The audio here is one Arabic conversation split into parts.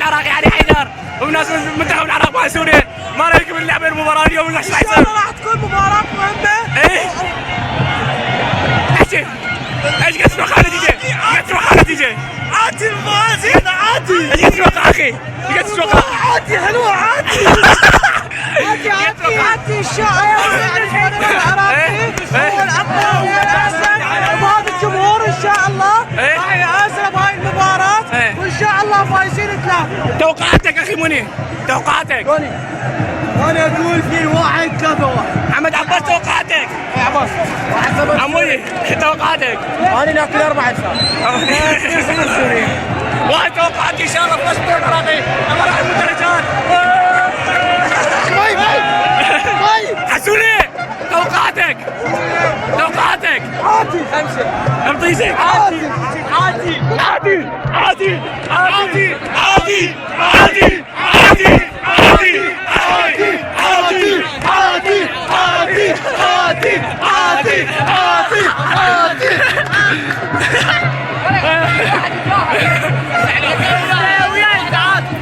العراقي علي حيدر وناس من منتخب العراق مع سوريا. ما رايكم اللعبه المباراه اليوم ولا ايش راح يصير؟ ان شاء الله راح تكون مباراه مهمه. ايه احكي ايش قد تتوقع النتيجه؟ قد تتوقع النتيجه؟ عادي المباراه زينه عادي. ايش قد تتوقع اخي؟ ايش قد تتوقع؟ عادي حلوه عادي. عادي ان شاء الله. يعني المنتخب العراقي هو الافضل والاحسن وهذا الجمهور ان شاء الله راح يعزل بهاي المباراه وان شاء الله فايزين 3. توقعاتك اخي مني، توقعاتك. انا اقول 2-1 3-1. محمد عباس توقعاتك. يا عباس عموي توقعاتك. انا ناكل 4 ساعات. واحد توقعاتي ان شاء الله فوز العراقي. الله راح يفوت الرجال. حسوني توقعاتك. توقعاتك. عادي 5. ارضيزك. عادي عادي عادي عادي عادي عادي عادي عادي عادي عادي عادي عادي عادي عادي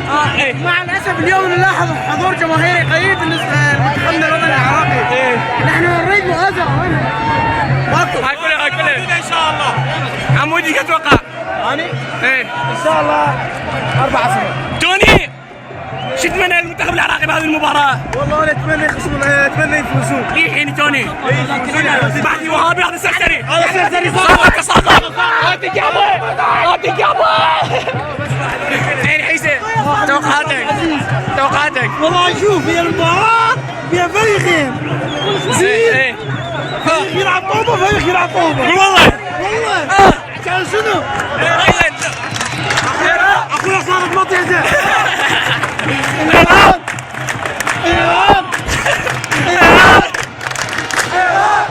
عادي مع الاسف اليوم نلاحظ حضور جماهيري قليل بالنسبه لمنتخبنا الوطني العراقي. نحن نريد مؤازره منهم. هاي كلها ان شاء الله. عمودي كم تتوقع؟ انا ايه ان شاء الله 4-0. توني شو تتمنى للمنتخب العراقي بهذه المباراة؟ والله انا اتمنى يفوزون. ليه يعني توني؟ بعدي وهابي هذا سرسري. هذا سرسري صادق صادق. هاتك يا ابو هاتك يا ابو. زين حيسن توقعاتك. توقعاتك. والله شوف هي المباراة فيها فريقين. زين فريق يلعب طوبة فريق يلعب طوبة. والله والله كان شنو؟ اخويا صارت مطيزة. ايران ايران ايران ايران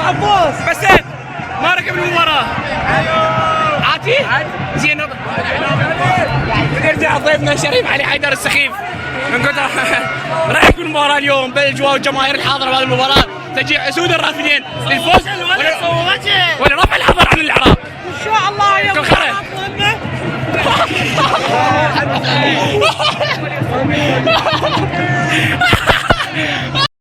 عباس بس ما ركب المباراة. عادي؟ زين نرجع ضيفنا الشريف علي حيدر السخيف. نقول رايك بالمباراة اليوم بالاجواء والجماهير الحاضرة بهذه المباراة تشجيع اسود الرافدين للفوز ولا رفع الحظر عن العراق؟ ان شاء الله يوم مهمة.